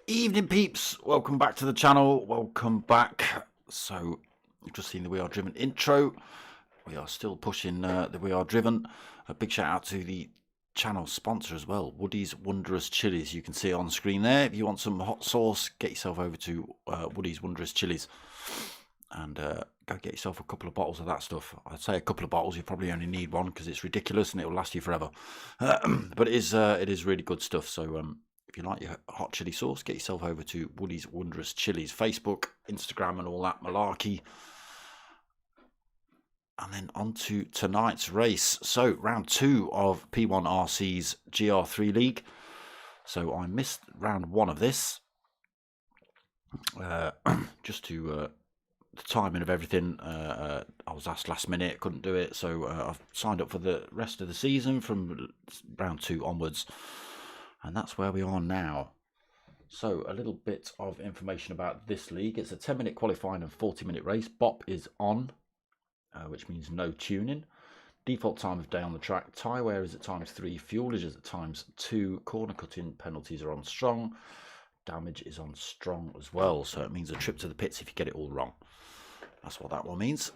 Evening peeps, welcome back to the channel, welcome back. So you've just seen the We Are Driven intro. We are still pushing the We Are Driven. A big shout out to the channel sponsor as well, Woody's Wondrous Chilies. You can see it on the screen there. If you want some hot sauce, get yourself over to Woody's Wondrous Chilies and go get yourself a couple of bottles of that stuff. I'd say a couple of bottles, you probably only need one because it's ridiculous and it will last you forever. But it is really good stuff. So if you like your hot chili sauce, get yourself over to Woody's Wondrous Chilies, Facebook, Instagram and all that malarkey. And then on to tonight's race. So round 2 of P1RC's Gr3 League. So I missed round 1 of this. Just to the timing of everything, I was asked last minute, couldn't do it. So I've signed up for the rest of the season from round 2 onwards. And that's where we are now. So a little bit of information about this league. It's a 10-minute qualifying and 40-minute race. BOP is on, which means no tuning. Default time of day on the track. Tyre wear is at times 3. Fuel is at times 2. Corner cutting penalties are on strong. Damage is on strong as well. So it means a trip to the pits if you get it all wrong. That's what that one means.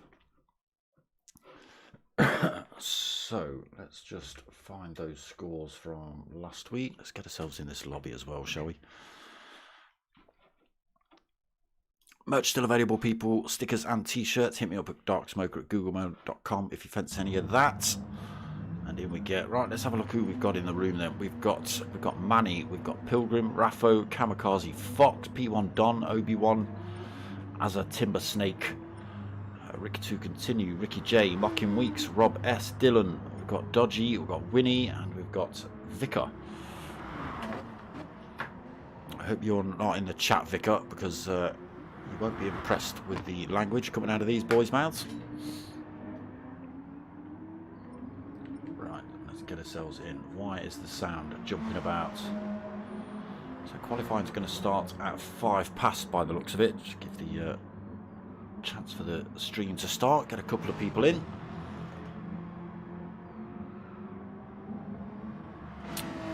So let's just find those scores from last week. Let's get ourselves in this lobby as well, shall we? Merch still available, people. Stickers and t-shirts. Hit me up at darksmoker@googlemail.com if you fancy any of that. And in we get. Right, let's have a look who we've got in the room then. We've got Manny, we've got Pilgrim, Raffo, Kamikaze, Fox, P1 Don, Obi-Wan, Azza, Timber Snake, Ricky to Continue, Ricky J, Mocking Weeks, Rob S, Dylan, we've got Dodgy, we've got Winnie, and we've got Vicar. I hope you're not in the chat, Vicar, because you won't be impressed with the language coming out of these boys' mouths. Right, let's get ourselves in. Why is the sound jumping about? So qualifying is going to start at 5 past by the looks of it. Just give the chance for the stream to start, get a couple of people in.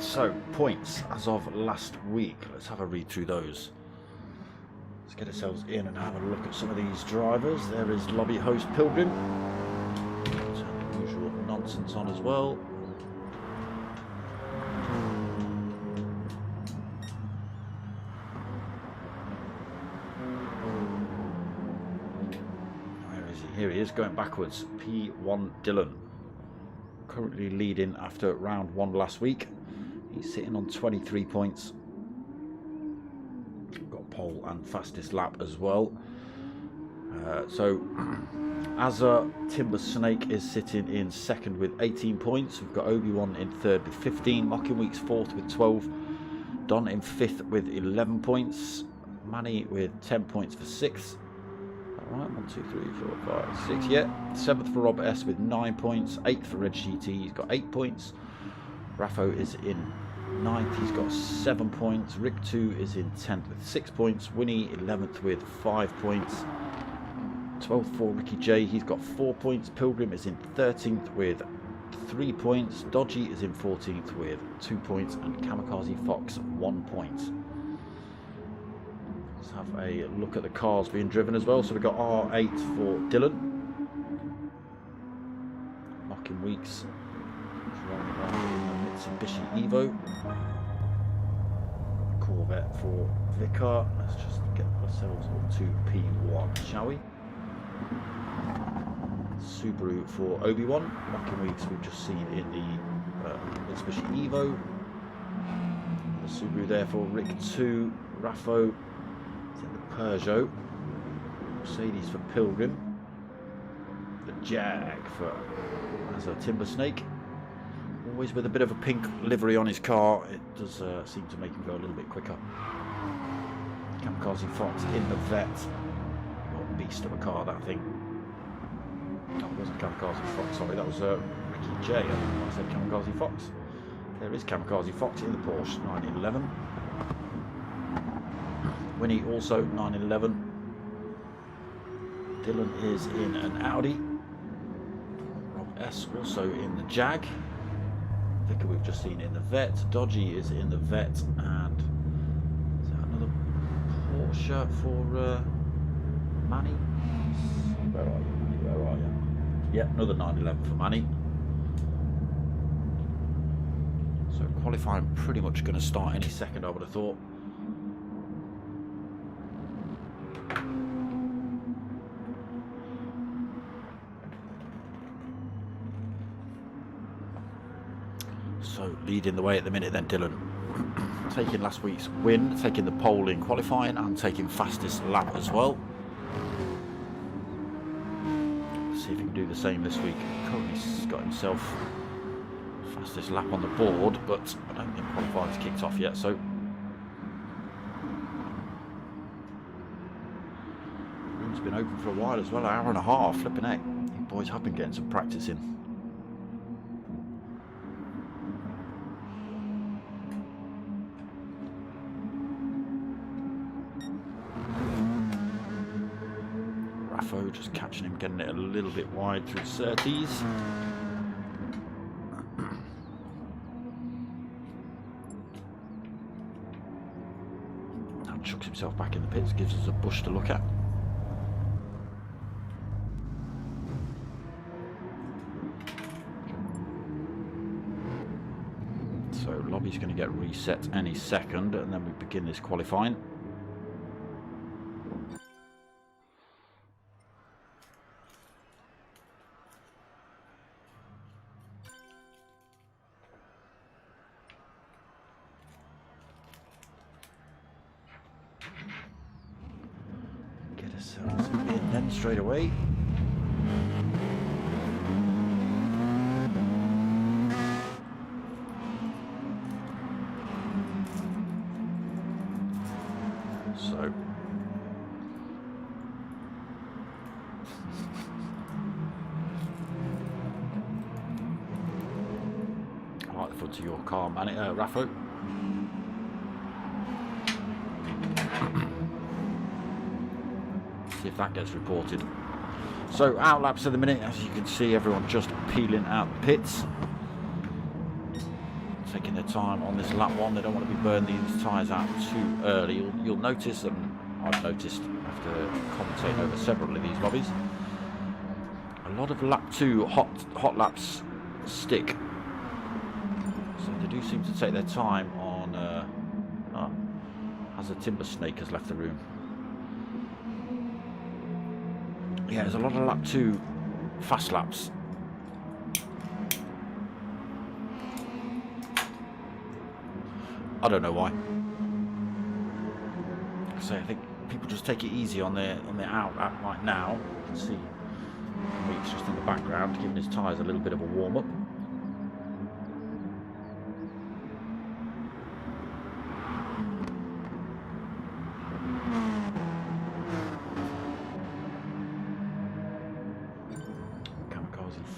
So points as of last week, let's have a read through those. Let's get ourselves in and have a look at some of these drivers. There is lobby host Pilgrim, turn the usual nonsense on as well. Here he is, going backwards. P1 Dylan, currently leading after round 1 last week. He's sitting on 23 points. Got pole and fastest lap as well. So Azza Timber Snake is sitting in 2nd with 18 points. We've got Obi-Wan in 3rd with 15. Mocking Weeks 4th with 12. Don in 5th with 11 points. Manny with 10 points for 6th. Right, 1, 2, 3, 4, 5, 6. Yeah, 7th for Rob S with 9 points. 8th for Red GT, he's got 8 points. Raffo is in 9th, he's got 7 points. Rick 2 is in 10th with 6 points. Winnie 11th with 5 points. 12th for Ricky J, he's got 4 points. Pilgrim is in 13th with 3 points. Dodgy is in 14th with 2 points. And Kamikaze Fox 1 point. Let's have a look at the cars being driven as well. So we've got R8 for Dylan. Mocking Weeks. Mitsubishi Evo. Corvette for Vicar. Let's just get ourselves up to P1, shall we? Subaru for Obi-Wan. Mocking weeks we've just seen in the Mitsubishi Evo. The Subaru there for Rick 2. Raffo is in the Peugeot. Mercedes for Pilgrim. The Jag for as a Timber Snake. Always with a bit of a pink livery on his car. It does seem to make him go a little bit quicker. Kamikaze Fox in the Vet. What a beast of a car, that thing. That wasn't Kamikaze Fox, sorry, that was Ricky J. I said Kamikaze Fox. There is Kamikaze Fox in the Porsche 911. Winnie also 911. Dylan is in an Audi. Rob S also in the Jag. Vicar we've just seen in the Vet. Dodgy is in the Vet. And is that another Porsche for Manny? Where are you, Manny? Where are you? Yeah, another 911 for Manny. So qualifying pretty much going to start any second, I would have thought. So leading the way at the minute then, Dylan. Taking last week's win, taking the pole in qualifying and taking fastest lap as well. See if he can do the same this week. Currently got himself fastest lap on the board, but I don't think qualifying's kicked off yet, so room's been open for a while as well, an hour and a half, flipping heck. You boys have been getting some practice in. Raffo just catching him, getting it a little bit wide through the Surtees. Now chucks himself back in the pits, gives us a bush to look at. So lobby's going to get reset any second, and then we begin this qualifying. Get ourselves in then straight away. So I like the front of your car, man. Raffo. See if that gets reported. So out laps at the minute, as you can see, everyone just peeling out the pits, taking their time on this lap one. They don't want to be burning these tyres out too early. You'll notice, and I've noticed after commentating over several of these lobbies, a lot of lap 2 hot laps stick. So they do seem to take their time on as a Timber Snake has left the room. Yeah, there's a lot of lap 2 fast laps. I don't know why. So I think people just take it easy on their out lap right now. You can see Weeks just in the background, giving his tyres a little bit of a warm up.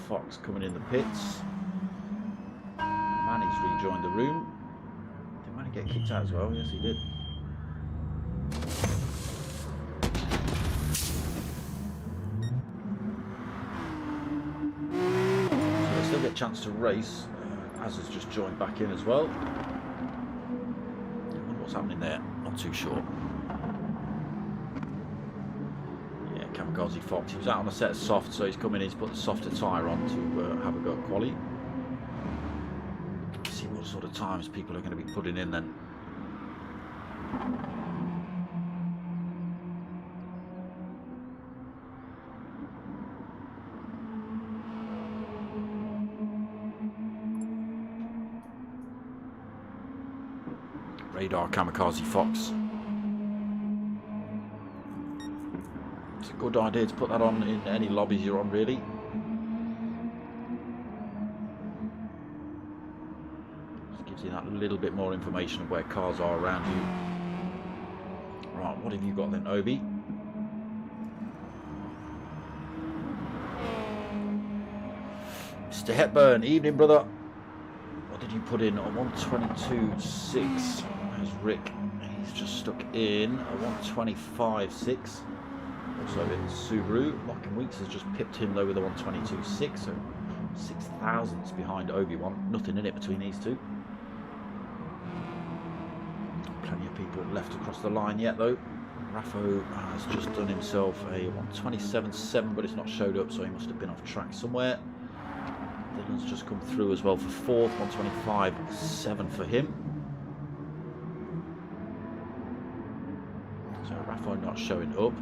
Fox coming in the pits. Manny's rejoined the room. Did Manny get kicked out as well? Yes, he did. So they still get a chance to race. Az has just joined back in as well. I wonder what's happening there. Not too sure. Kamikaze Fox. He was out on a set of soft, so he's coming in, he's put the softer tyre on to have a go at quali. See what sort of times people are going to be putting in then. Radar Kamikaze Fox. It's a good idea to put that on in any lobbies you're on, really. Just gives you that little bit more information of where cars are around you. Right, what have you got then, Obi? Mr. Hepburn, evening, brother. What did you put in? A 122.6. There's Rick. He's just stuck in a 125.6. Also it's Subaru. Locking Weeks has just pipped him though with a 122.6. So 6 thousandths behind Obi-Wan. Nothing in it between these two. Plenty of people left across the line yet though. Raffo has just done himself a 127.7, but it's not showed up, so he must have been off track somewhere. Dylan's just come through as well for fourth, 125.7 for him. So Raffo not showing up.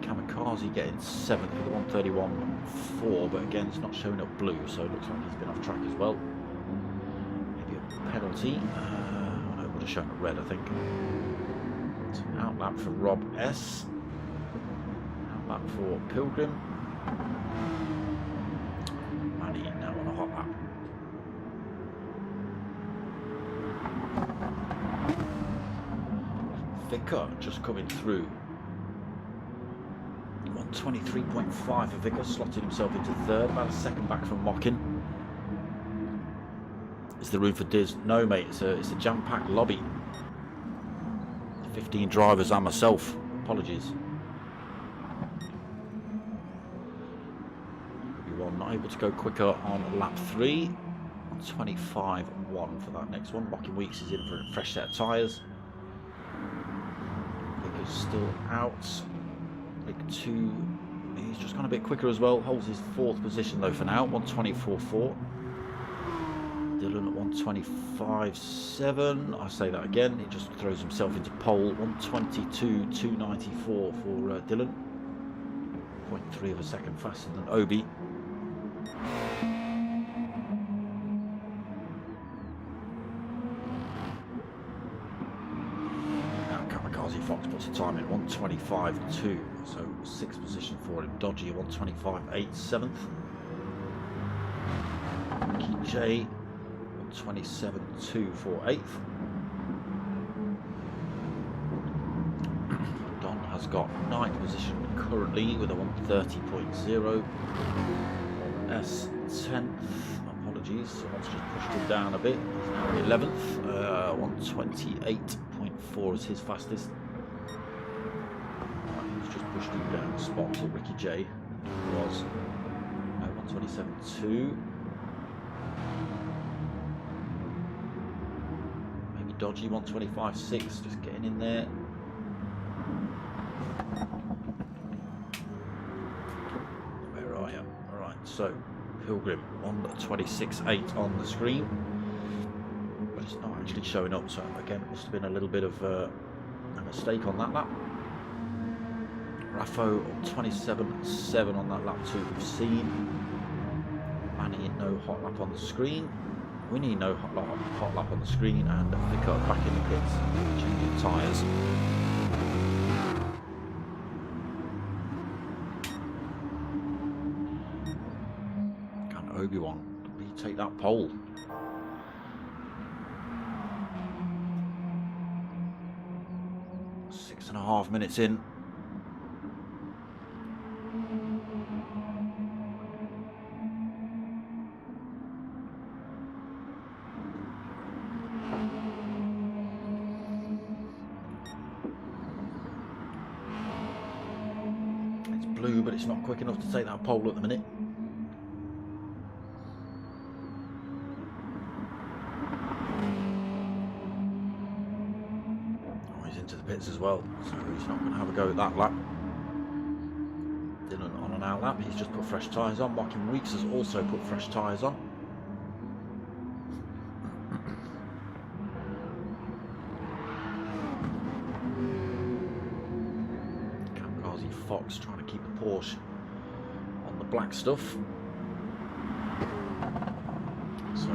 Kamikaze getting seventh with a 131.4, but again it's not showing up blue, so it looks like he's been off track as well. Maybe a penalty. No, it would have shown up red, I think. It's an outlap for Rob S. Outlap for Pilgrim. Manny now on a hot lap. Vicar just coming through. 123.5 for Vicar, slotted himself into third, about a second back from Mockin. Is there room for Diz? No, mate, it's a jam-packed lobby. 15 drivers and myself. Apologies. Obi-Wan not able to go quicker on lap 3. 25.1 for that next one. Mockin Weeks is in for a fresh set of tyres. Vicar's still out. Rick 2, he's just gone a bit quicker as well. Holds his fourth position though for now. 124.4. Dylan at 125.7. I say that again, he just throws himself into pole. 122.294 for Dylan. 0.3 of a second faster than Obi. Now Kamikaze Fox puts the time in 125.2, so 6th position for him. Dodgy 125.8, 7th. Ricky J 127.2 for 8th. Don has got 9th position currently with a 130.0. S 10th. Apologies, someone's just pushed him down a bit. He's now 11th. 128.4 is his fastest. He's just pushed him down a spot to Ricky J. Was 127.2. Dodgy 125.6, just getting in there. Where are you? Alright, so Pilgrim 126.8 on the screen, but it's not actually showing up, so again it must have been a little bit of a mistake on that lap. Raffo 27.7 on that lap 2 we've seen. Manny no hot lap on the screen. Winnie no hot lap on the screen, and Vicar back in the pits, changing tyres. Can Obi-Wan retake that pole? Six and a half minutes in. Blue, but it's not quick enough to take that pole at the minute. Oh, he's into the pits as well, so he's not going to have a go at that lap. Dylan on an out lap, he's just put fresh tyres on. Mockin Weeks has also put fresh tyres on. Fox trying to keep the Porsche on the black stuff. So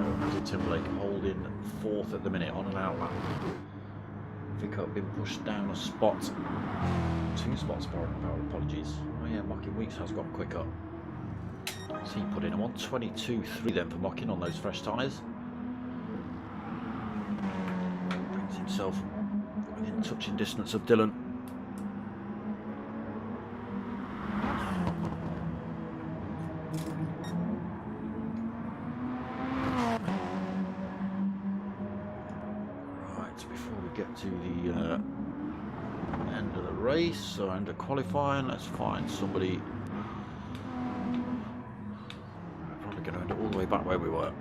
Timberlake holding 4th at the minute on an out lap. Vicar been pushed down a spot. 2 spots, power apologies. Oh yeah, Mocking Weeks has got quicker. So he put in a 1:22.3 then for Mocking on those fresh tyres. Brings himself within touching distance of Dylan. Get to the end of the race or end of qualifying. Let's find somebody. We're probably going to end up all the way back where we were.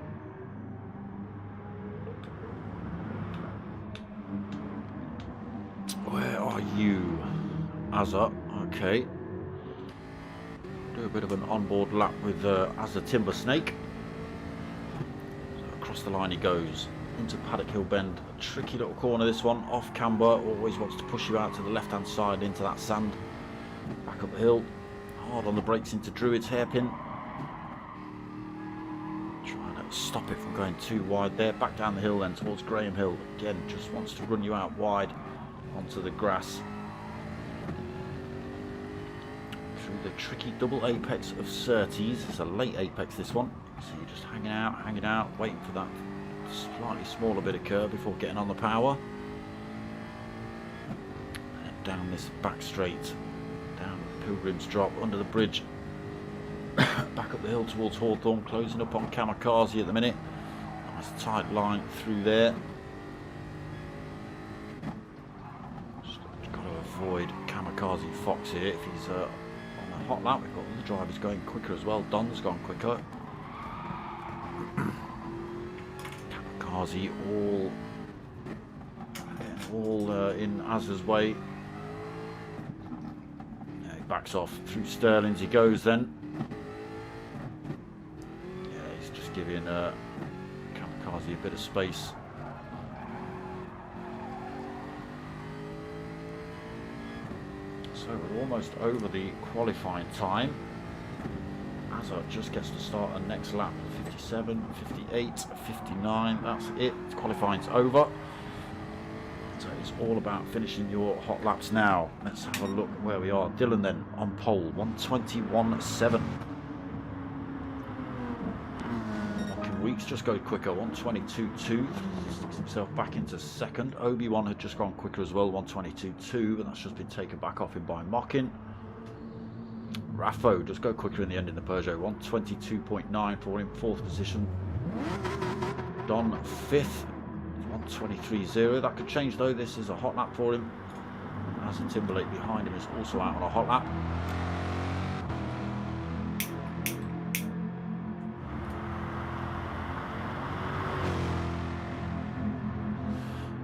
Where are you, Azza? Okay. Do a bit of an onboard lap with Azza Timber Snake. So across the line he goes. Into Paddock Hill Bend, a tricky little corner this one, off camber, always wants to push you out to the left hand side into that sand, back up the hill, hard on the brakes into Druid's hairpin, trying to stop it from going too wide there, back down the hill then towards Graham Hill, again just wants to run you out wide onto the grass, through the tricky double apex of Surtees. It's a late apex this one, so you're just hanging out, waiting for that slightly smaller bit of curve before getting on the power, and down this back straight, down Pilgrim's Drop, under the bridge, back up the hill towards Hawthorne, closing up on Kamikaze at the minute. Nice tight line through there. Just got to avoid Kamikaze Fox here if he's on a hot lap. We've got other drivers going quicker as well. Don's gone quicker. all in Azza's way. Yeah, he backs off through Sterling's. He goes then. Yeah, he's just giving Kamikaze a bit of space. So we're almost over the qualifying time. Azza just gets to start a next lap. 57, 58, 59, that's it. Qualifying's over. So it's all about finishing your hot laps now. Let's have a look where we are. Dylan then on pole, 121.7. Weeks just go quicker, 122.2. Sticks himself back into second. Obi-Wan had just gone quicker as well, 122.2, but that's just been taken back off him by Mockin. Raffo just go quicker in the end in the Peugeot, 122.9 for him, fourth position. Don fifth, 123.0. That could change though. This is a hot lap for him. Aston Timberlake behind him is also out on a hot lap.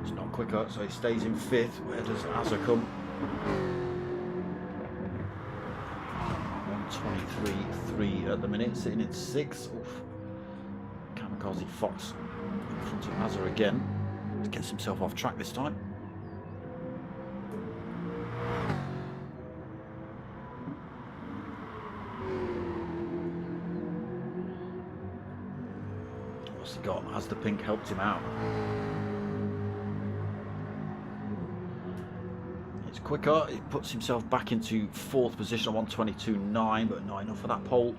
It's not quicker, so he stays in fifth. Where does Azza come? 123.3 at the minute, sitting in sixth. Oof. Kamikaze Fox in front of Azza again. Gets himself off track this time. What's he got? Has the pink helped him out? It's quicker. He puts himself back into fourth position on 122.9, but not enough for that pole.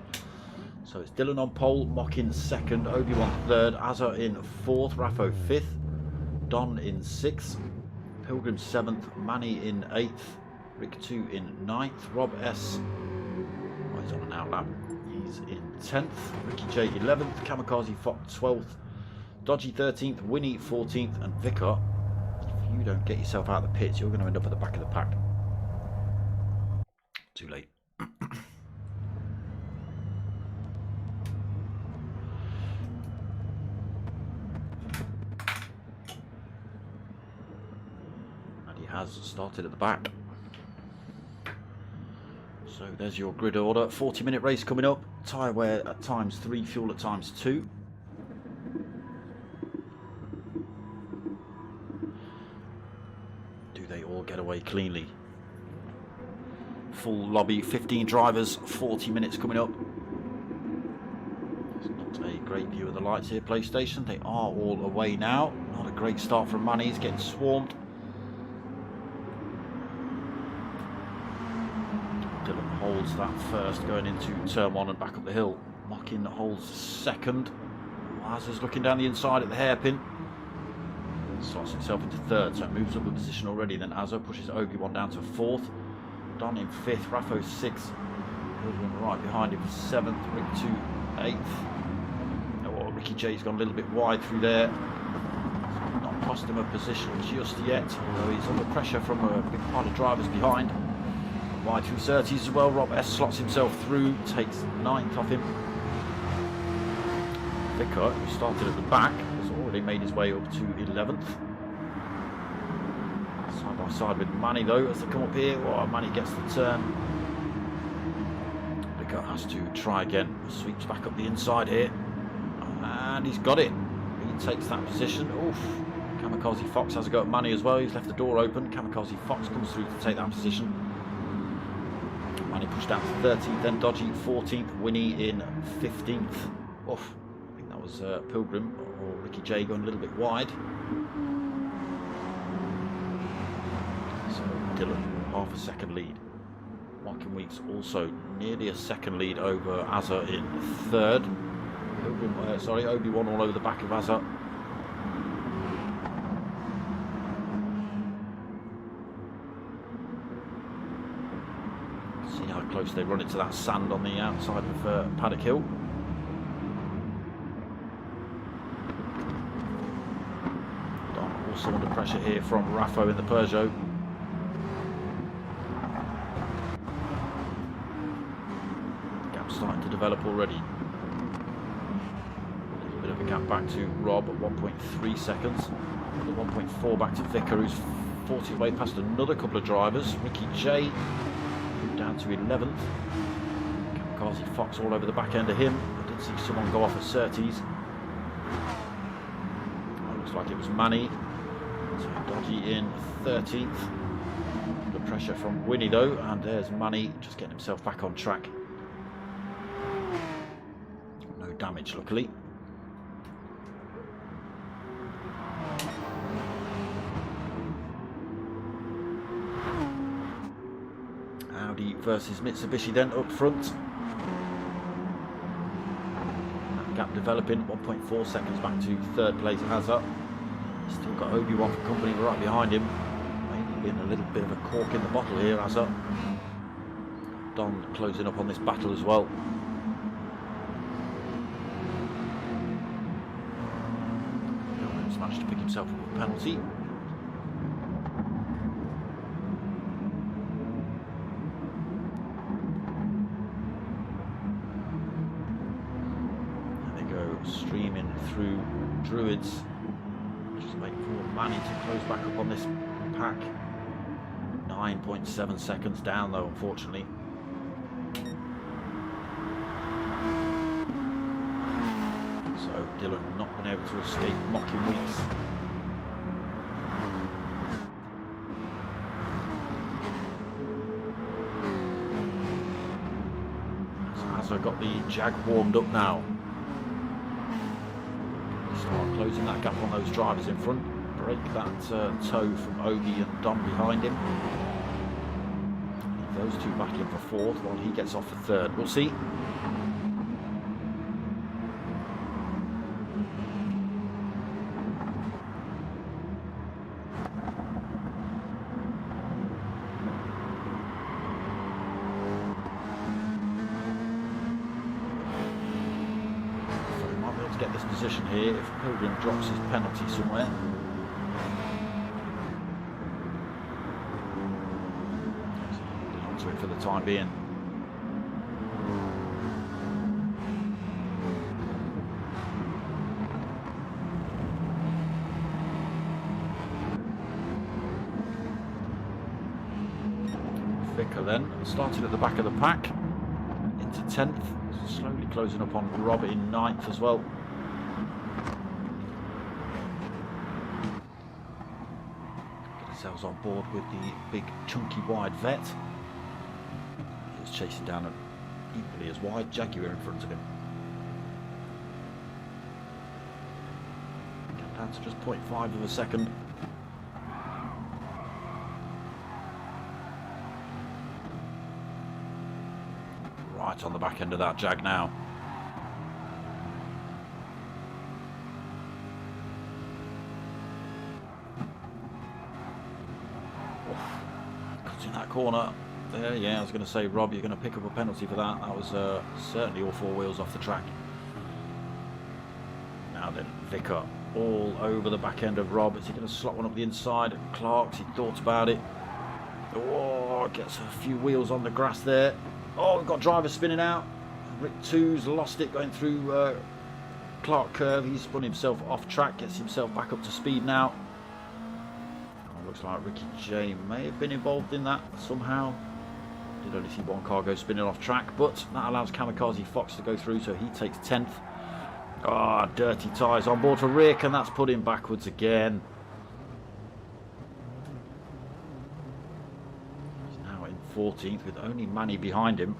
So it's Dylan on pole, Mockin second, Obi-Wan third, Azza in fourth, Raffo fifth, Don in sixth, Pilgrim seventh, Manny in eighth, Rick 2 in ninth, Rob S. Oh, he's on an outlap. He's in 10th, Ricky J 11th, Kamikaze Fox 12th, Dodgy 13th, Winnie 14th, and Vicar. If you don't get yourself out of the pits, you're going to end up at the back of the pack. Too late. Has started at the back. So there's your grid order. 40-minute race coming up. Tyre wear at times 3, fuel at times 2. Do they all get away cleanly? Full lobby, 15 drivers, 40 minutes coming up. It's not a great view of the lights here, PlayStation. They are all away now. Not a great start from Manny. He's getting swarmed. holds that first going into turn 1 and back up the hill. Mockin holds second. Azza's looking down the inside at the hairpin. Slots himself into third, so it moves up a position already. Then Azza pushes Obi-Wan down to fourth. Don in fifth, Raffo sixth. Pilgrim right behind him for seventh. Rick to eighth. Oh, Ricky J's gone a little bit wide through there. Not cost him a position just yet, although he's under pressure from a big part of drivers behind. Wide through 30s as well. Rob S slots himself through, takes 9th off him. Vicar, who started at the back, has already made his way up to 11th. Side by side with Manny though as they come up here. Oh, Manny gets the turn. Vicar has to try again. Sweeps back up the inside here. And he's got it. He takes that position. Oof. Kamikaze Fox has a go at Manny as well. He's left the door open. Kamikaze Fox comes through to take that position. Manny pushed down to 13th, then Dodgy 14th, Winnie in 15th. Oof. Was Pilgrim or Ricky J going a little bit wide. So Dylan, half a second lead. Mockin Weeks also nearly a second lead over Azza in third. Obi-Wan all over the back of Azza. See how close they run into that sand on the outside of Paddock Hill. Also under pressure here from Raffo in the Peugeot. Gap starting to develop already. A little bit of a gap back to Rob at 1.3 seconds. The 1.4 back to Vicar, who's 40 away past another couple of drivers. Ricky J down to 11th. Kamikaze Fox all over the back end of him. I did see someone go off at Surtees. Looks like it was Manny. So Dodgy in 13th. The pressure from Winnie though, and there's Manny just getting himself back on track. No damage, luckily. Audi versus Mitsubishi then up front. That gap developing, 1.4 seconds back to third place Hazard. Still got Obi-Wan for company right behind him. Maybe being a little bit of a cork in the bottle here, Azza. Don closing up on this battle as well. He's managed to pick himself up a penalty. And they go streaming through Druids. Wait for Manny to close back up on this pack. 9.7 seconds down though, unfortunately. So Dylan not been able to escape Mockin Weeks. So I've got the Jag warmed up now. Start closing that gap on those drivers in front. Break that toe from Ogie and Dom behind him. Those two battling for fourth while he gets off for third. We'll see. Get this position here if Pilgrim drops his penalty somewhere. Onto it for the time being. Vicar then started at the back of the pack into 10th, slowly closing up on Rob in 9th as well. Ourselves on board with the big chunky wide vet. He was chasing down an equally as wide Jaguar in front of him. Down to just 0.5 of a second. right on the back end of that Jag now. Cutting that corner. There, yeah, I was going to say, Rob, you're going to pick up a penalty for that. That was certainly all four wheels off the track. Now then, Vicar all over the back end of Rob. Is he going to slot one up the inside? Clark's, he thought about it. Oh, gets a few wheels on the grass there. Oh, we've got driver spinning out. Rick 2's lost it going through Clark curve. He's spun himself off track, gets himself back up to speed now. Oh, looks like Ricky J may have been involved in that somehow. Did only see one car go spinning off track, but that allows Kamikaze Fox to go through, so he takes 10th. Ah, dirty tyres on board for Rick, and that's put him backwards again. He's now in 14th with only Manny behind him.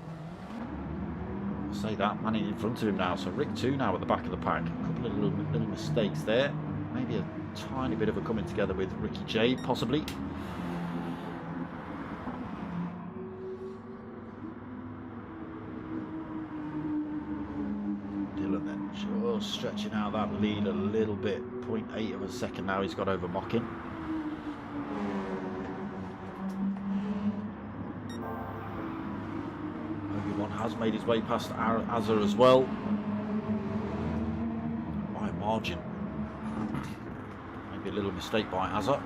I'll say that, Manny in front of him now, so Rick 2 now at the back of the pack. A couple of little mistakes there. Maybe a tiny bit of a coming together with Ricky J, possibly. Just stretching out that lead a little bit. 0.8 of a second now he's got over Mockin. Obi-Wan has made his way past Azza as well. By a margin. Maybe a little mistake by Azza.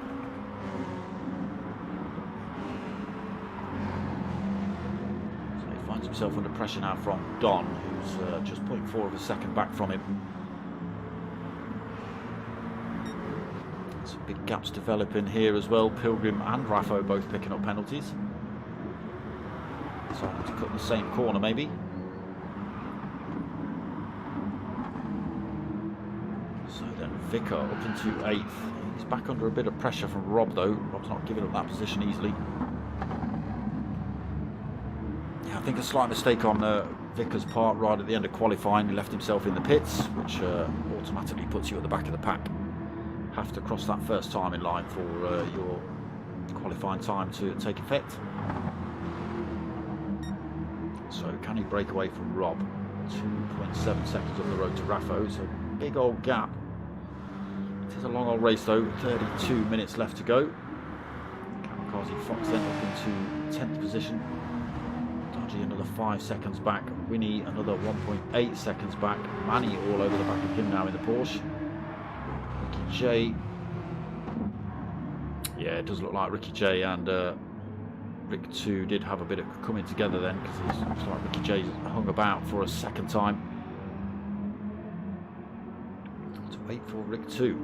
Finds himself under pressure now from Don, who's just 0.4 of a second back from him. Some big gaps developing here as well. Pilgrim and Raffo both picking up penalties. Deciding to cut the same corner maybe. So then Vicar up into 8th. He's back under a bit of pressure from Rob though. Rob's not giving up that position easily. I think a slight mistake on Vicar's part right at the end of qualifying. He left himself in the pits, which automatically puts you at the back of the pack. Have to cross that first time in line for your qualifying time to take effect. So can he break away from Rob? 2.7 seconds on the road to Raffo, so big old gap. It is a long old race though, 32 minutes left to go. Kamikaze Fox then up into 10th position. Dodgy another 5 seconds back. Winnie another 1.8 seconds back. Manny all over the back of him now in the Porsche. Ricky J. Yeah, it does look like Ricky J and Rick 2 did have a bit of coming together then, because it looks like Ricky J hung about for a second time. To wait for Rick 2.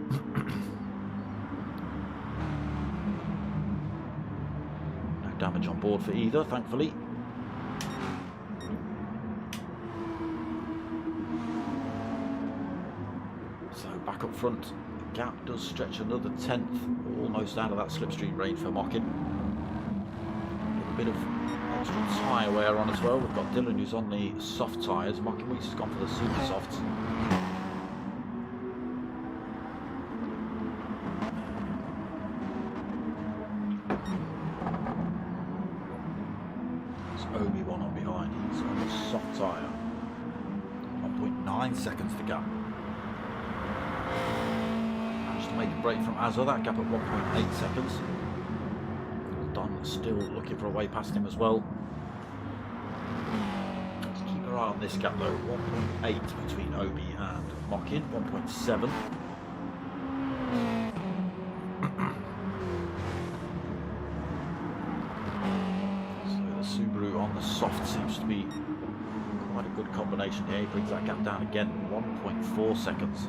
No damage on board for either, thankfully. So back up front, the gap does stretch another 10th, almost out of that slipstream range for Mockin. A bit of extra tyre wear on as well. We've got Dylan who's on the soft tyres. Mockin Weeks has gone for the super softs. It's Obi-Wan on behind. He's on the soft tyre. 1.9 seconds to gap. Managed to make a break from Azza. That gap at 1.8 seconds. Don still looking for a way past him as well. Let's keep our eye on this gap though. 1.8 between Obi and Mockin. 1.7. So the Subaru on the soft seems to be quite a good combination here. He brings that gap down again. 1.4 seconds.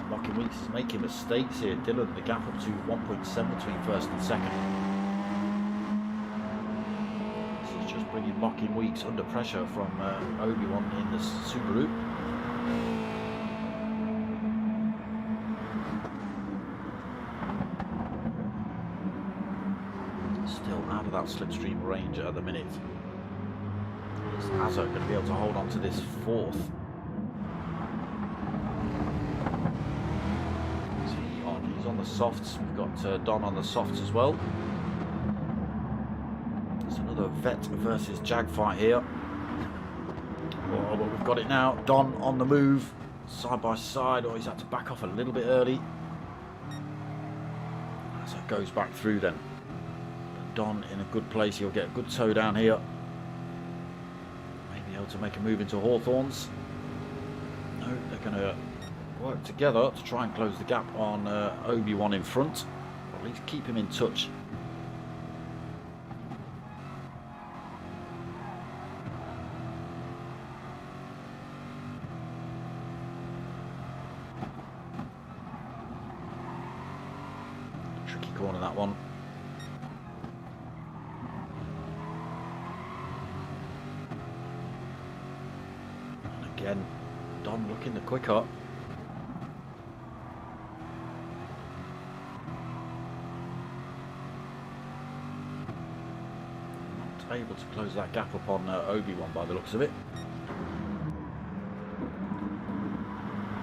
Mockin Weeks is making mistakes here. Dylan, the gap up to 1.7 between first and second. This is just bringing Mockin Weeks under pressure from Obi-Wan in the Subaru. Still out of that slipstream range at the minute. Is Azza going to be able to hold on to this fourth? He's on the softs. We've got Don on the softs as well. There's another Another vet versus jag fight here. Oh, but we've got it now. Don on the move, side by side. Oh, he's had to back off a little bit early. As it goes back through then. Don in a good place. He'll get a good toe down here. Maybe able to make a move into Hawthorns. No, they're going to work together to try and close the gap on Obi-Wan in front. Or at least keep him in touch. Tricky corner, that one. And again, Don looking the quicker. Not able to close that gap upon Obi-Wan by the looks of it.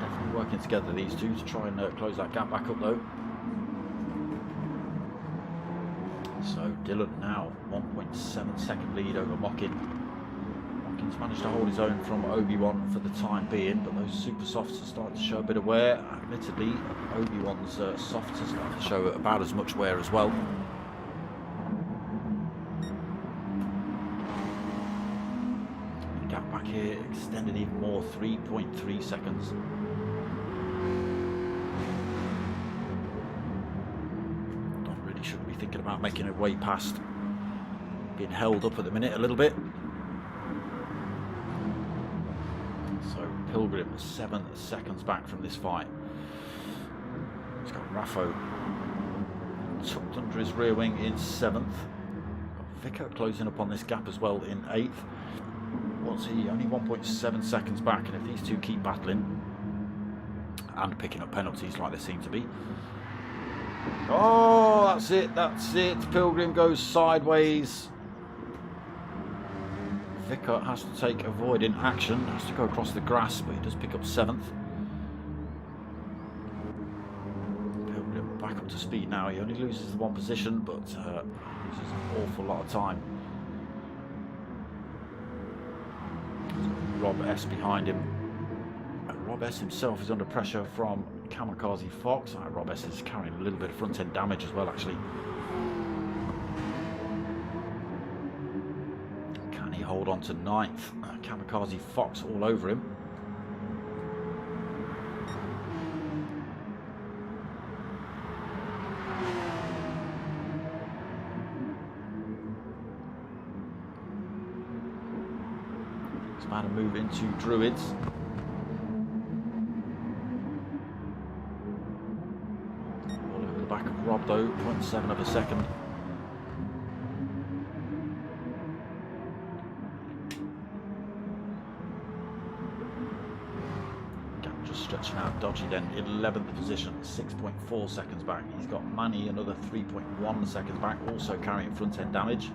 Definitely working together, these two, to try and close that gap back up though. So Dylan now 1.7 second lead over Mockin. Mockin's managed to hold his own from Obi-Wan for the time being, but those super softs are starting to show a bit of wear. Admittedly, Obi-Wan's softs are starting to show about as much wear as well. The gap back here extended even more, 3.3 seconds. Shouldn't be thinking about making it way past. Being held up at the minute a little bit. So Pilgrim 7 seconds back from this fight. He's got Raffo tucked under his rear wing in 7th. Got Vicar closing up on this gap as well in 8th. What's he? Only 1.7 seconds back, and if these two keep battling and picking up penalties like they seem to be. Oh, that's it, that's it. Pilgrim goes sideways. Vicar has to take avoiding action, has to go across the grass, but he does pick up 7th. Pilgrim back up to speed now. He only loses the one position, but loses an awful lot of time. Rob S behind him. Rob S himself is under pressure from Kamikaze Fox. Rob S is carrying a little bit of front end damage as well, actually. Can he hold on to 9th? Kamikaze Fox all over him. He's about to move into Druids. Back of Rob though, 0.7 of a second. Gap just stretching out dodgy then, 11th position, 6.4 seconds back. He's got Manny another 3.1 seconds back, also carrying front end damage.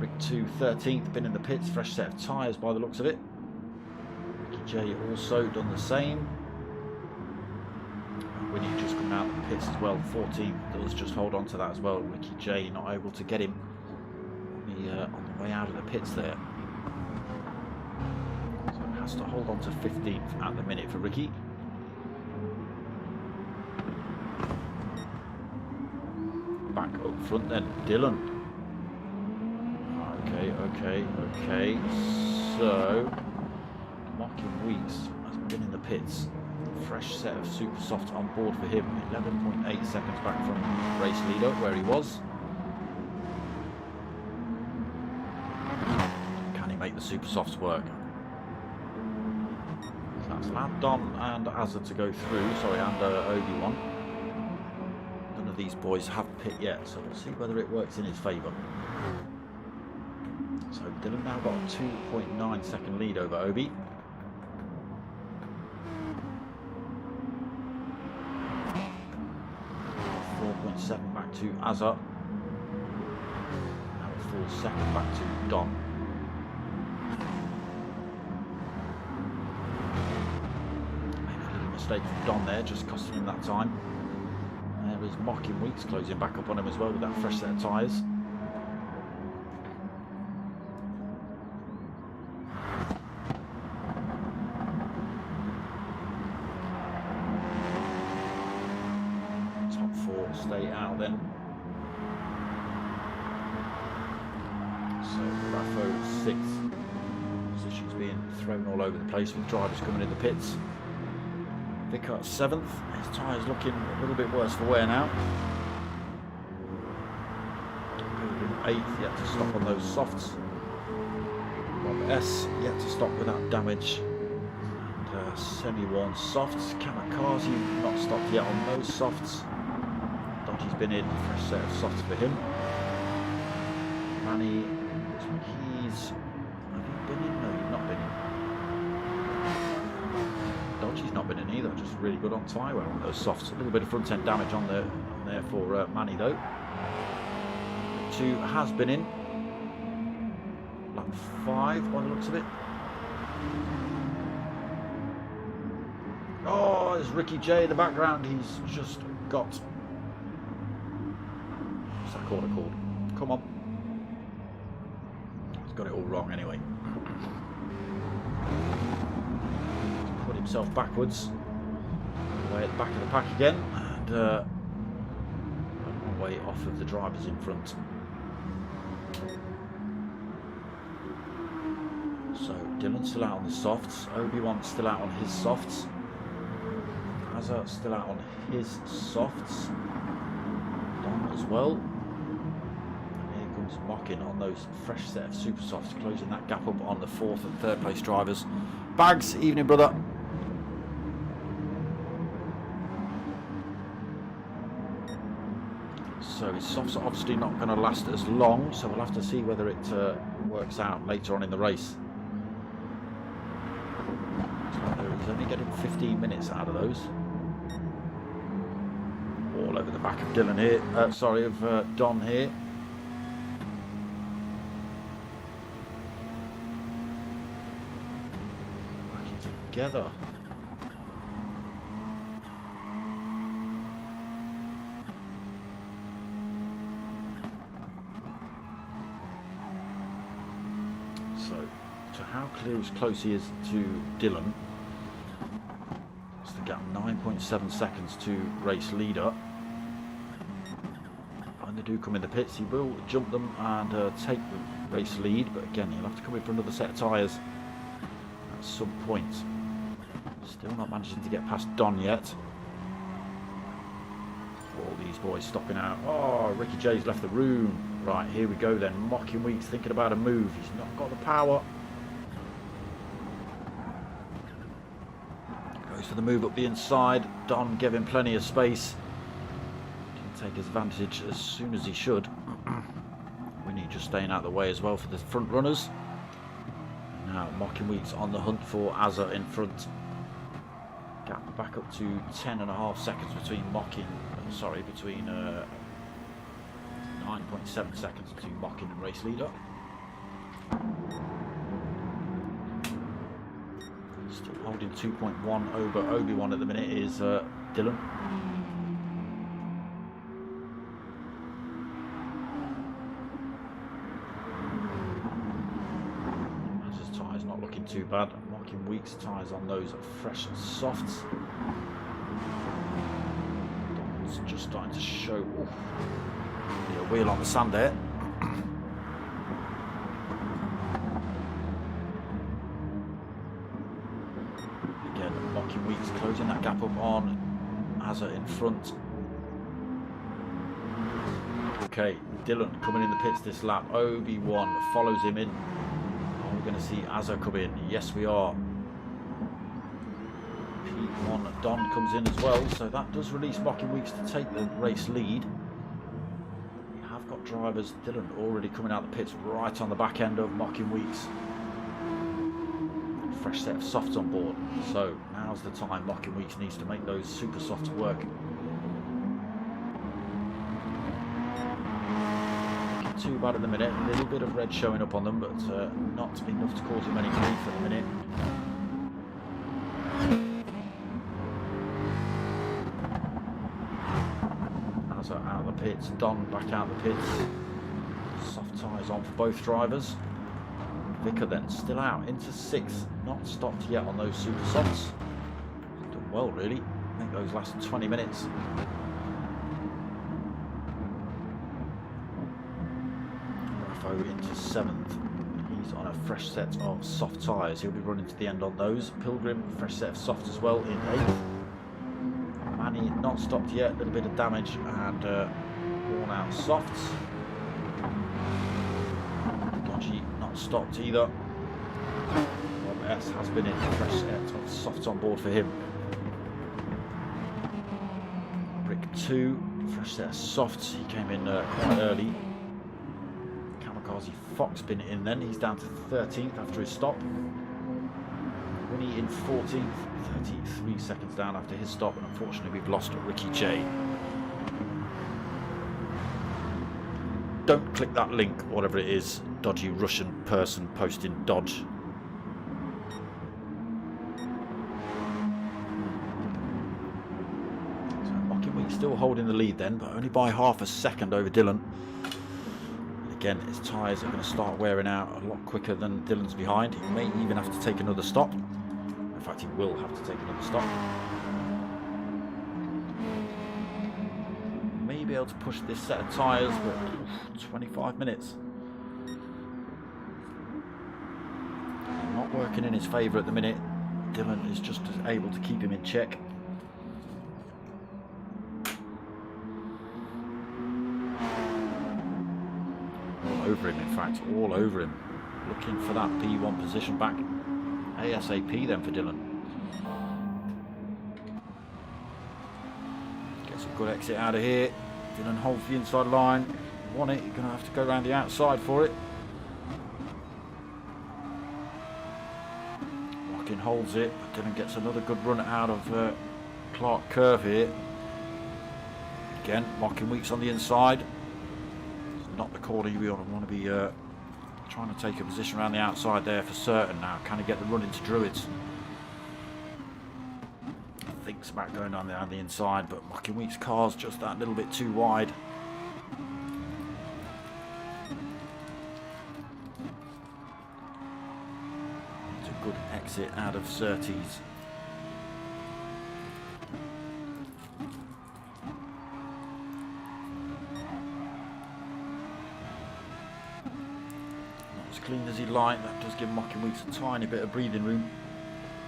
Rick 2 13th, been in the pits, fresh set of tyres by the looks of it. Ricky J also done the same. Winnie just coming out of the pits as well, 14th, does just hold on to that as well. Ricky J not able to get him on the way out of the pits there. So it has to hold on to 15th at the minute for Ricky. Back up front then, Dylan. Okay. So, Mockin Weeks has been in the pits. Fresh set of super soft on board for him. 11.8 seconds back from race leader where he was. Can he make the super softs work? So that's allowed Don and Azza to go through. Sorry, and Obi-Wan. None of these boys have pit yet, so we'll see whether it works in his favour. So Dylan now got a 2.9 second lead over Obi. 4.7 back to Azza. Now a full second back to Don. Maybe a little mistake from Don there, just costing him that time. There is Mockin Weeks closing back up on him as well with that fresh set of tyres. stay out then. So Raffo 6th. Positions being thrown all over the place with drivers coming in the pits. Vickers 7th. His tyres looking a little bit worse for wear now. 8th, yet to stop on those softs. Rob S yet to stop without damage. And semi-worn softs. Kamikaze not stopped yet on those softs. Dodgy's been in, fresh set of softs for him. Manny, he's... Have you been in? No, you've not been in. Dodgy's not been in either, just really good on tyre wear on those softs. A little bit of front end damage on there for Manny though. 2 has been in. Lap 5 by the looks of it. Oh, there's Ricky J in the background. He's just got... What's that corner called? Come on. He's got it all wrong anyway. He's put himself backwards. Way at the back of the pack again. And way off of the drivers in front. So Dylan's still out on the softs. Obi-Wan's still out on his softs. Hazard still out on his softs. Don as well. And here comes Mockin on those fresh set of super softs, closing that gap up on the 4th and 3rd place drivers. Bags, evening brother. So his softs are obviously not going to last as long, so we'll have to see whether it works out later on in the race. So he's only getting 15 minutes out of those. All over the back of Dylan here, of Don here. Working together. So how close he is to Dylan. That's the gap, 9.7 seconds to race leader. When they do come in the pits, he will jump them and take the race lead, but again he'll have to come in for another set of tyres at some point. Still not managing to get past Don yet. All these boys stopping out. Oh, Ricky J's left the room. Right, here we go then. Mocking Weeks thinking about a move. He's not got the power. Goes for the move up the inside. Don gave him plenty of space. Didn't take his advantage as soon as he should. Winnie just staying out of the way as well for the front runners. And now Mocking Weeks on the hunt for Azza in front. Gap back up to 10.5 seconds between between 9.7 seconds between Mocking and race leader. Still holding 2.1 over Obi-Wan at the minute is Dylan. His tyres not looking too bad. Mocking Weeks tyres on those fresh softs. It's just starting to show. Oof. A wheel on the sand there. Again, Mocking Weeks closing that gap up on Azza in front. Okay, Dylan coming in the pits this lap. Obi-Wan follows him in. Are we going to see Azza come in? Yes, we are. P1 Don comes in as well, so that does release Mocking Weeks to take the race lead. Got drivers, Dylan already coming out the pits right on the back end of Mocking Weeks. Fresh set of softs on board, so now's the time Mocking Weeks needs to make those super softs work. Not too bad at the minute, a little bit of red showing up on them, but not enough to cause him any grief at the minute. Out of the pits, Don back out the pits. Soft tyres on for both drivers. Vicker then still out into 6th, not stopped yet on those super softs. Done well really. I think those last 20 minutes. Raffo into 7th. He's on a fresh set of soft tyres. He'll be running to the end on those. Pilgrim, fresh set of soft as well, in 8th. Manny not stopped yet, a little bit of damage and worn out softs. Dodgy not stopped either. Rob S has been in, fresh set of softs on board for him. Brick 2, fresh set of softs. He came in quite early. Kamikaze Fox been in then. He's down to 13th after his stop. Winnie in 14th, 33 seconds down after his stop, and unfortunately we've lost Ricky J. Don't click that link, whatever it is, dodgy Russian person posting dodge. So Mockingbird still holding the lead then, but only by half a second over Dylan. Again, his tyres are going to start wearing out a lot quicker than Dylan's behind. He may even have to take another stop. In fact, he will have to take another stop. May be able to push this set of tyres, but 25 minutes. Not working in his favour at the minute. Dylan is just able to keep him in check. Over him, in fact, all over him, looking for that P1 position back ASAP then for Dylan. Gets a good exit out of here. Dylan holds the inside line. You want it, you're going to have to go around the outside for it. Mockin holds it, but Dylan gets another good run out of Clark Curve here. Again, Mockin Weeks on the inside. Not the corner you want to be trying to take a position around the outside there for certain now. Can he get the run into Druids? Thinks about going on the inside, but Mockin Week's car's just that little bit too wide. It's a good exit out of Surtees. Clean as he'd like. That does give Mockin Weeks a tiny bit of breathing room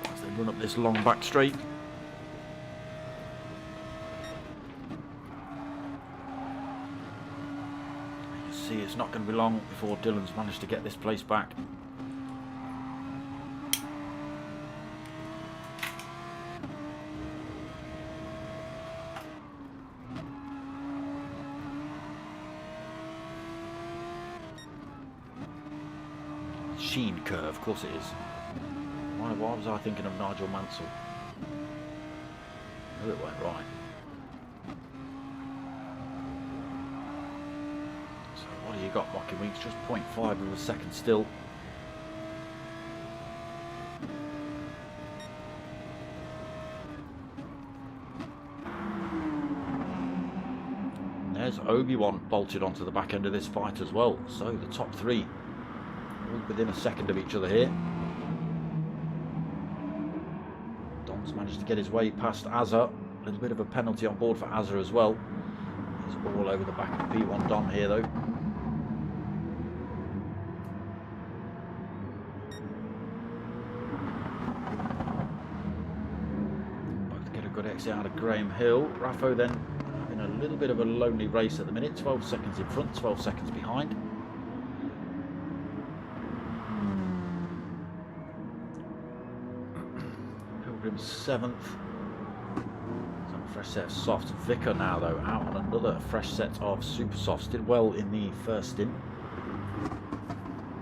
as they run up this long back straight. You see, it's not going to be long before Dylan's managed to get this place back. Sheen curve, of course it is. Why was I thinking of Nigel Mansell? Oh, it went right. So what do you got, Mockin Weeks? Just 0.5 of a second still. And there's Obi-Wan bolted onto the back end of this fight as well. So the top three within a second of each other here. Don's managed to get his way past Azza. A little bit of a penalty on board for Azza as well. He's all over the back of P1 Don here though. Both get a good exit out of Graham Hill. Raffo then having a little bit of a lonely race at the minute. 12 seconds in front, 12 seconds behind. Pilgrim's 7th. Some fresh set of softs. Vicar now though out on another fresh set of super softs. Did well in the first stint.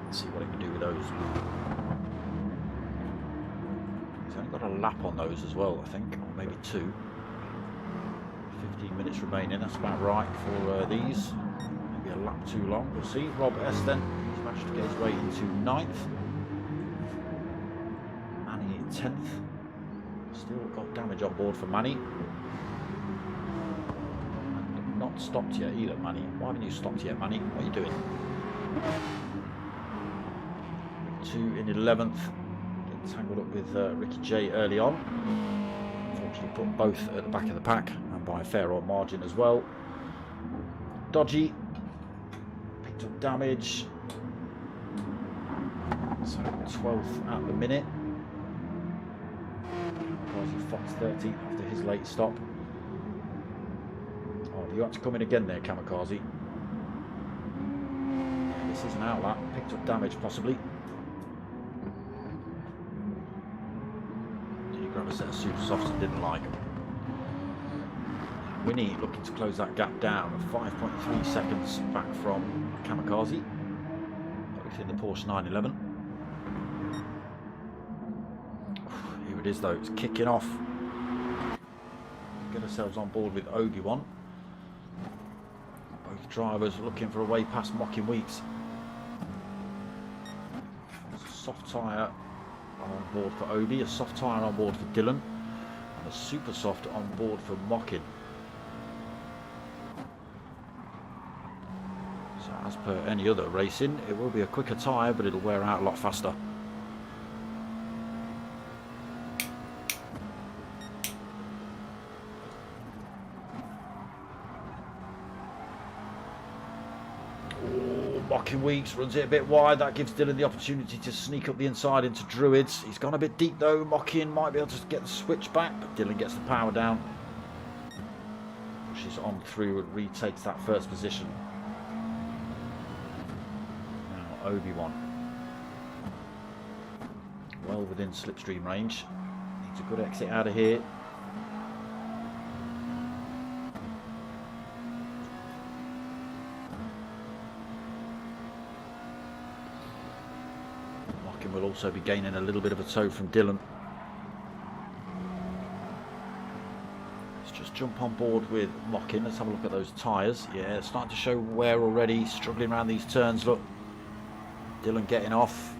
Let's see what he can do with those. He's only got a lap on those as well, I think, or maybe 2. 15 minutes remaining, that's about right for these. Maybe a lap too long, we'll see. Rob S then, he's managed to get his way into 9th. Manny 10th. Still got damage on board for Manny. And not stopped yet either, Manny. Why haven't you stopped yet, Manny? What are you doing? 2 in 11th. Getting tangled up with Ricky J early on. Unfortunately put both at the back of the pack, and by a fair old margin as well. Dodgy. Picked up damage. So 12th at the minute. Fox 30 after his late stop. Oh, you had to come in again there, Kamikaze. Yeah, this is an outlap. Picked up damage possibly. Did he grab a set of super softs and didn't like? Winnie looking to close that gap down. 5.3 seconds back from Kamikaze. Both in the Porsche 911. Here it is though, it's kicking off. Get ourselves on board with Obi-Wan. Both drivers looking for a way past Mocking Weeks. There's a soft tyre on board for Obi, a soft tyre on board for Dylan, and a super soft on board for Mocking. So as per any other racing, it will be a quicker tyre, but it'll wear out a lot faster. Mocking Weeks runs it a bit wide. That gives Dylan the opportunity to sneak up the inside into Druids. He's gone a bit deep though. Mocking might be able to get the switch back, but Dylan gets the power down. Pushes on through and retakes that first position. Now Obi-Wan. Well within slipstream range. Needs a good exit out of here. Will also be gaining a little bit of a tow from Dylan. Let's just jump on board with Mocking. Let's have a look at those tyres. Yeah, it's starting to show wear already. Struggling around these turns. Look, Dylan getting off.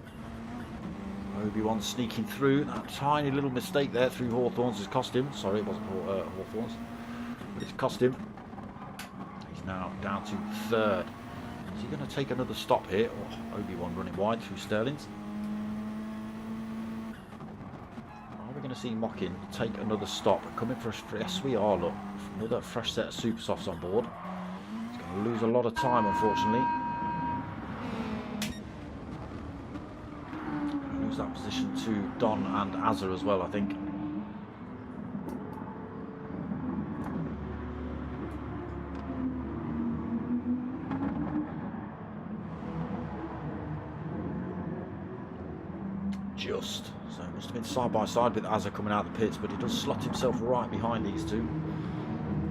Obi-Wan sneaking through. That tiny little mistake there through Hawthorns has cost him. Sorry, it wasn't Hawthorns, but it's cost him. He's now down to third. Is he going to take another stop here? Oh, Obi-Wan running wide through Sterling's. Going to see Mocking take another stop. Coming for a yes, we are. Look, another fresh set of super softs on board. He's going to lose a lot of time, unfortunately. Lose that position to Don and Azza as well, I think. Just. So it must have been side by side with Azza coming out of the pits, but he does slot himself right behind these two.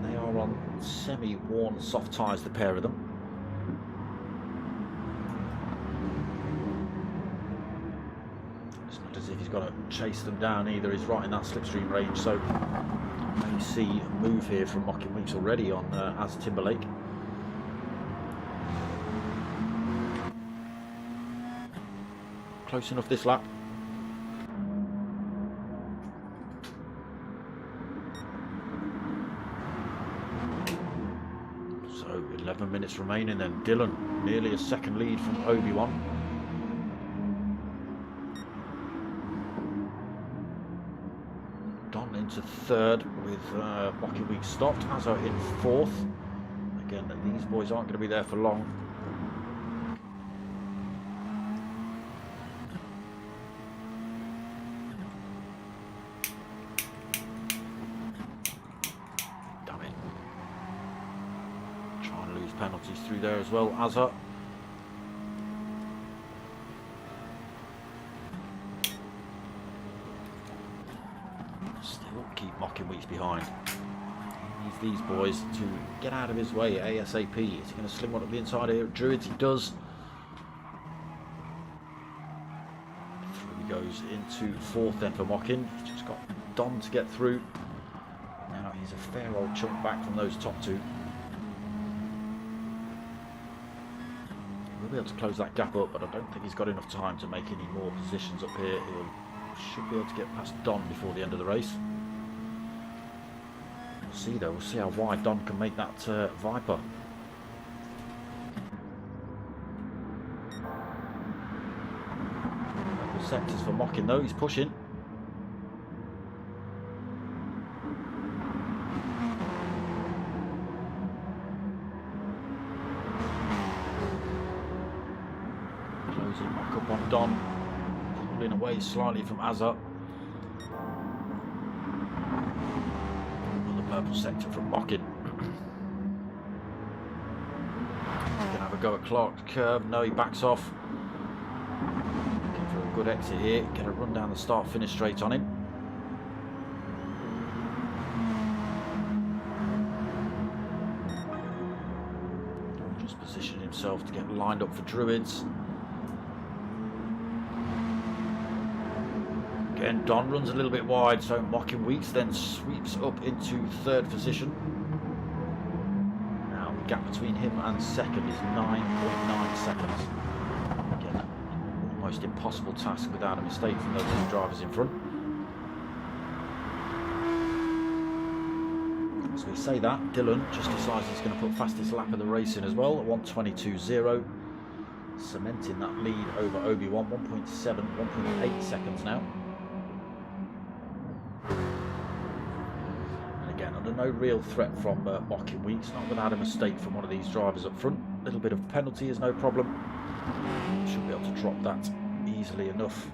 They are on semi-worn soft tyres, the pair of them. It's not as if he's got to chase them down either. He's right in that slipstream range, so you may see a move here from Mocking Weeks already on Az Timberlake. Close enough this lap. So 11 minutes remaining then. Dylan nearly a second lead from Obi-Wan. Don into third with Mocking Weeks stopped. Azza in fourth. Again, these boys aren't going to be there for long. Penalties through there as well. Azza. Still keep Mocking Weeks behind. He needs these boys to get out of his way ASAP. Is he going to slim one up the inside here at Druids? He does. Through he goes into fourth then for Mocking. He's just got Don to get through. Now he's a fair old chunk back from those top two. He'll be able to close that gap up, but I don't think he's got enough time to make any more positions up here. He should be able to get past Don before the end of the race. We'll see though, we'll see how wide Don can make that Viper. Couple sectors for Mocking though, he's pushing. Closing back up on Don. pulling away slightly from Azza. The purple sector from Mockin. Gonna have a go at Clark's curve. No, he backs off. Looking for a good exit here. Gonna run down the start-finish straight on him. Just positioning himself to get lined up for Druids. Again, Don runs a little bit wide, so Mockin Weeks then sweeps up into third position. Now the gap between him and second is 9.9 seconds. Again, almost impossible task without a mistake from those two drivers in front. As we say that, Dylan just decides he's going to put fastest lap of the race in as well at 1:22.0, cementing that lead over Obi-Wan. 1.7, 1.8 seconds now. Under no real threat from Mockin Weeks, not without a mistake from one of these drivers up front. A little bit of penalty is no problem. Should be able to drop that easily enough.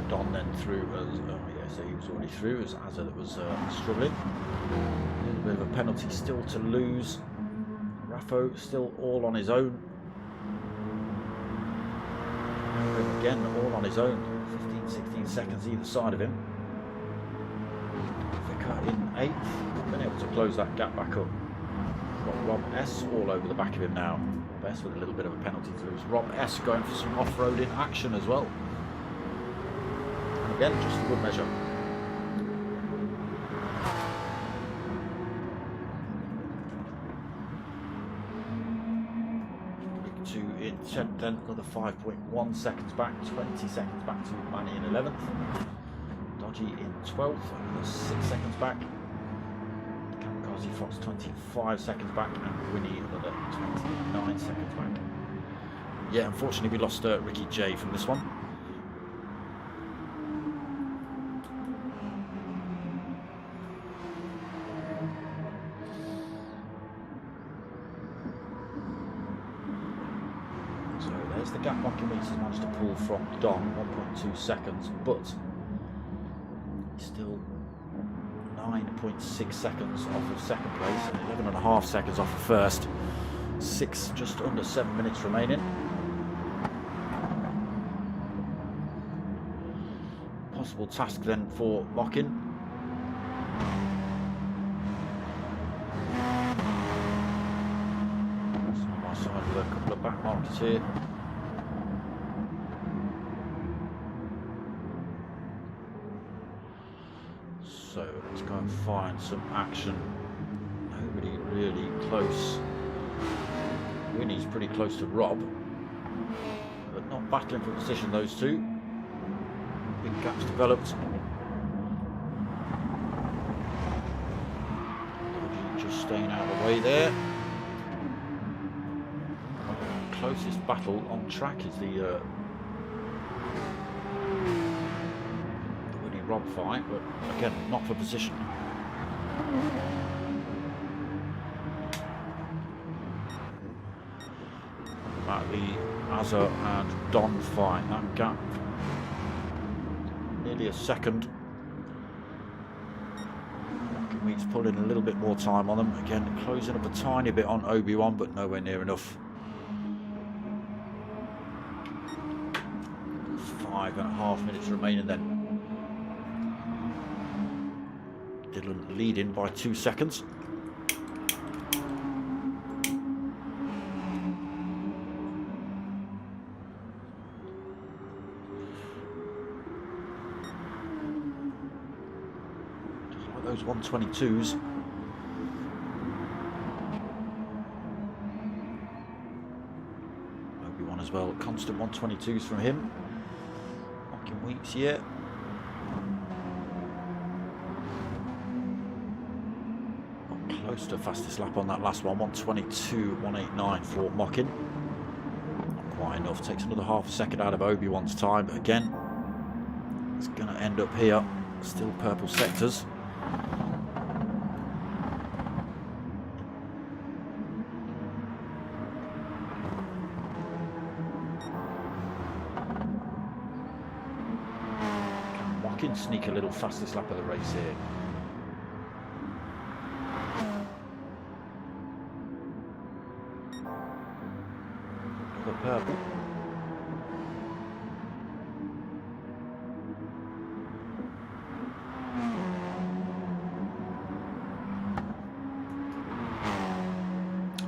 Don then through as, yeah, so he was already through as Azza that was struggling. A little bit of a penalty still to lose. Raffo still all on his own. And again, all on his own. 15, 16 seconds either side of him. In 8th, been able to close that gap back up. Got Rob S all over the back of him now. Rob S with a little bit of a penalty to lose. Rob S going for some off-roading action as well. And again, just a good measure. To in 10th, then another 5.1 seconds back, 20 seconds back to Manny in 11th. Dodgy in 12th, another 6 seconds back. Kamikaze Fox 25 seconds back, and Winnie another 29 seconds back. Yeah, unfortunately we lost Ricky J from this one. So there's the gap Mockin Weeks has managed to pull from Don, 1.2 seconds, but still 9.6 seconds off of second place and 11.5 seconds off of first. Just under 7 minutes remaining. Possible task then for Mockin. On my side with a couple of back markers here. So let's go and find some action. Nobody really close. Winnie's pretty close to Rob, but not battling for position, those two. Big gaps developed. Just staying out of the way there. Closest battle on track is the Rob fight, but again, not for position. About the Azza and Don fight, that gap nearly a second. Mockin Weeks pulling a little bit more time on them. Again, closing up a tiny bit on Obi-Wan, but nowhere near enough. 5.5 minutes remaining then. Dylan leading by 2 seconds. Just like those 122s. Obi-Wan as well, constant 122s from him. Mockin Weeks here. Close to fastest lap on that last one, 1:22.189 for Mockin. Not quite enough, takes another half a second out of Obi-Wan's time, but again, it's going to end up here, still purple sectors. can sneak a little fastest lap of the race here. The purple.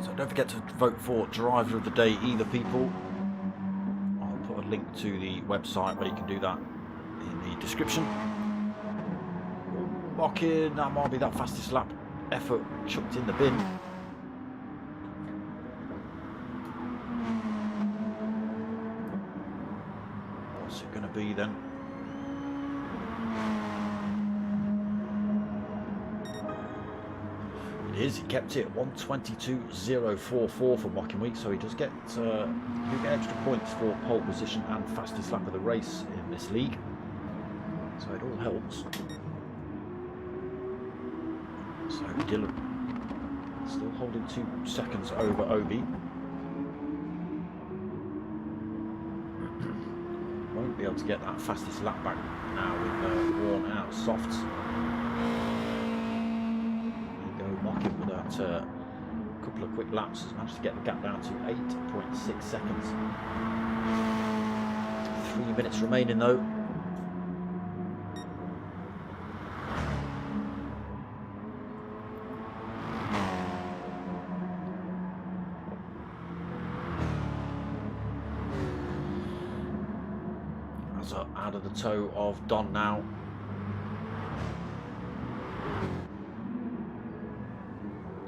So don't forget to vote for driver of the day either, people. I'll put a link to the website where you can do that in the description. Mocking, that might be that fastest lap effort chucked in the bin. What's it going to be then? It is, he kept it 1:22.044 for Mocking Week, so he does get extra points for pole position and fastest lap of the race in this league. So it all helps. So Dylan still holding 2 seconds over Obi. Won't be able to get that fastest lap back now with worn out softs. There you go, Mocking with that couple of quick laps has managed to get the gap down to 8.6 seconds. 3 minutes remaining though. Out of the toe of Don now.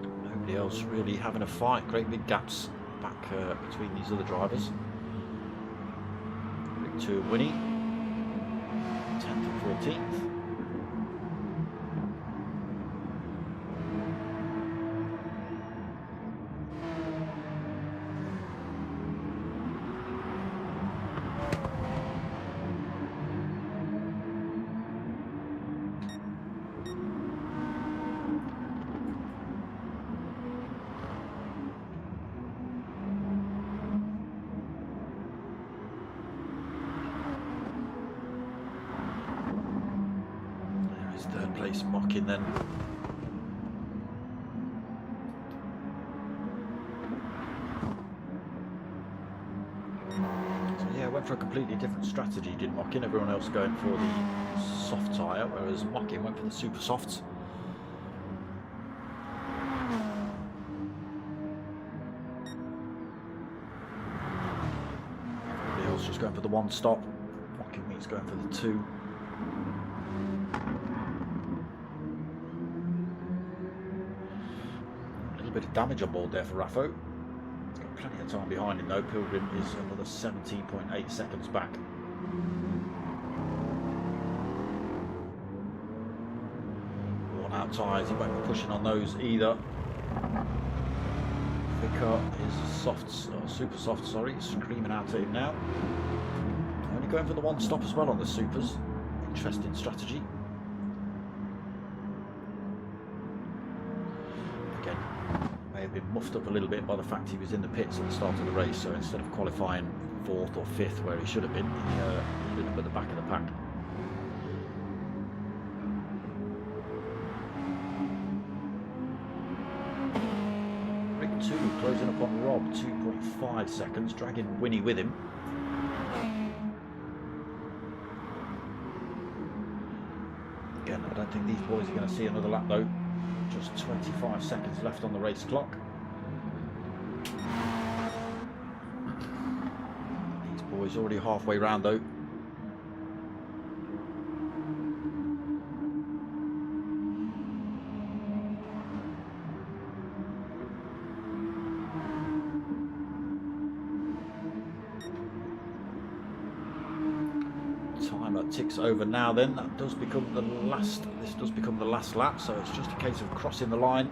Nobody else really having a fight. Great big gaps back between these other drivers. Big 2 of Winnie, 10th and 14th. Third place Mocking then. So yeah, went for a completely different strategy, did Mocking. Everyone else going for the soft tyre, whereas Mocking went for the super softs. Everybody else just going for the 1 stop. Mocking Week's going for the 2. Bit of damage on board there for Raffo. Got plenty of time behind him though. Pilgrim is another 17.8 seconds back. Worn out tyres, he won't be pushing on those either. Vicar is super soft, sorry, screaming out at him now. Only going for the 1 stop as well on the supers. Interesting strategy. Again, may have been muffed up a little bit by the fact he was in the pits at the start of the race, so instead of qualifying 4th or 5th where he should have been, he ended up at the back of the pack. Rig 2 closing up on Rob, 2.5 seconds, dragging Winnie with him. Again, I don't think these boys are going to see another lap though. Just 25 seconds left on the race clock. These boys already halfway round though. Timer ticks over now then. That does become the last, this does become the last lap, so it's just a case of crossing the line.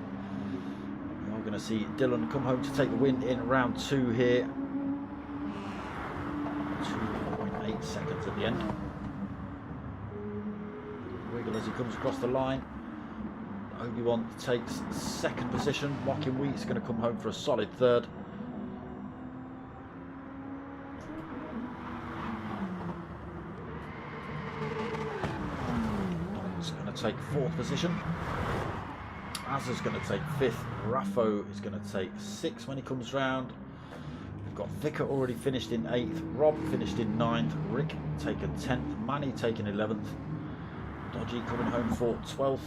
We are going to see Dylan come home to take the win in round 2 here. 2.8 seconds at the end. Wiggle as he comes across the line. Obi-Wan takes 2nd position. Mocking Week's going to come home for a solid 3rd. going to take 4th position. Azza's going to take 5th. Raffo is going to take 6th when he comes round. We've got Vicar already finished in 8th. Rob finished in 9th. Rick taken 10th. Manny taken 11th. Dodgy coming home for 12th.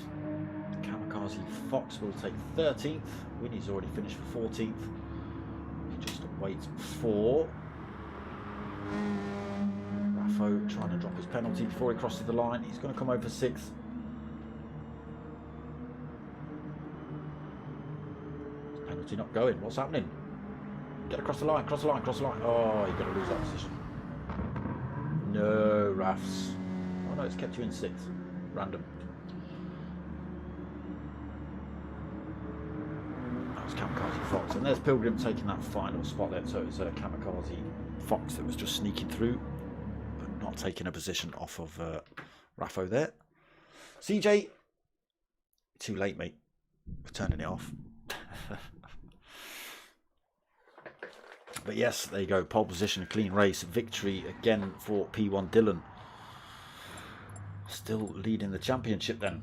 Kamikaze Fox will take 13th. Winnie's already finished for 14th. We just wait for Raffo trying to drop his penalty before he crosses the line. He's going to come over 6th. Penalty not going. What's happening? Get across the line, cross the line, cross the line. Oh, you're going to lose that position. No, Raffs. Oh no, it's kept you in 6th. Random. That was Kamikaze Fox. And there's Pilgrim taking that final spot there. So it's Kamikaze Fox that was just sneaking through, but not taking a position off of Raffo there. CJ, too late, mate. We're turning it off. But yes, there you go. Pole position, a clean race. Victory again for P1 Dylan. Still leading the championship then.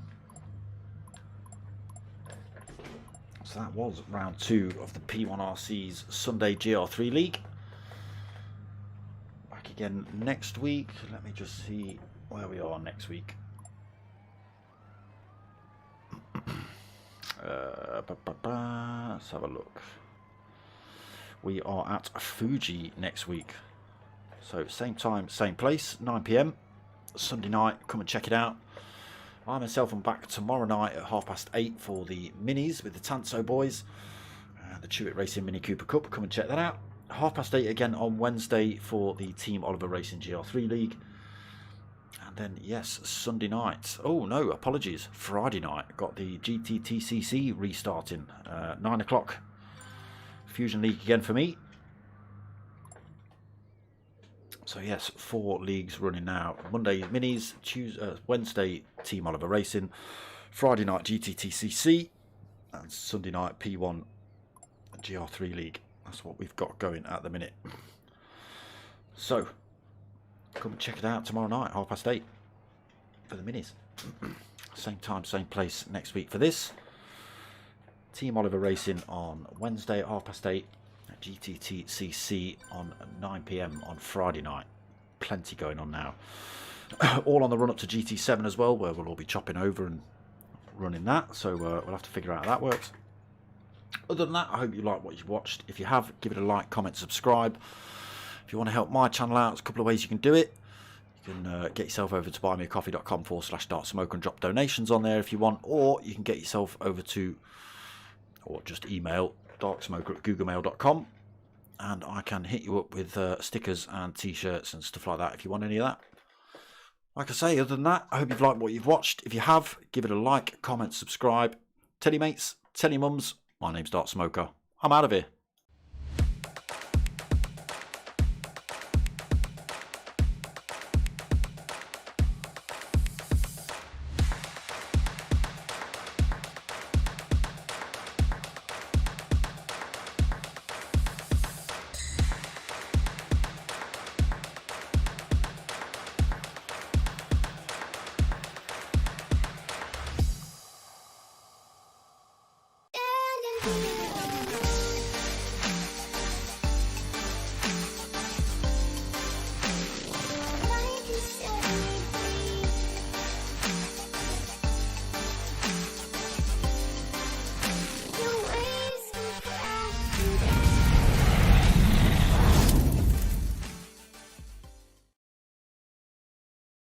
So that was round 2 of the P1RC's Sunday Gr3 League. Back again next week. Let me just see where we are next week. Let's have a look. We are at Fuji next week. So same time, same place, 9 PM. Sunday night, come and check it out. I myself am back tomorrow night at 8:30 for the minis with the Tanso boys. The Chewit Racing Mini Cooper Cup, come and check that out. 8:30 again on Wednesday for the Team Oliver Racing Gr3 League. And then, yes, Sunday night. Oh, no, apologies. Friday night. Got the GTTCC restarting. 9 o'clock. Fusion League again for me. So, yes, 4 leagues running now. Monday, Minis. Wednesday, Team Oliver Racing. Friday night, GTTCC. And Sunday night, P1 Gr3 League. That's what we've got going at the minute. So, come and check it out tomorrow night, 8:30 for the minis. Same time, same place next week for this. Team Oliver Racing on Wednesday at 8:30. GTTCC on 9 PM on Friday night. Plenty going on now. All on the run up to GT7 as well, where we'll all be chopping over and running that. So we'll have to figure out how that works. Other than that, I hope you like what you've watched. If you have, give it a like, comment, subscribe. If you want to help my channel out, there's a couple of ways you can do it. You can get yourself over to buymeacoffee.com/dartsmoker and drop donations on there if you want, or you can get yourself over to, or just email dartsmoker@googlemail.com, and I can hit you up with stickers and t-shirts and stuff like that if you want any of that. Like I say, other than that, I hope you've liked what you've watched. If you have, give it a like, comment, subscribe. Tell your mates, tell your mums. My name's Dartsmoker. I'm out of here.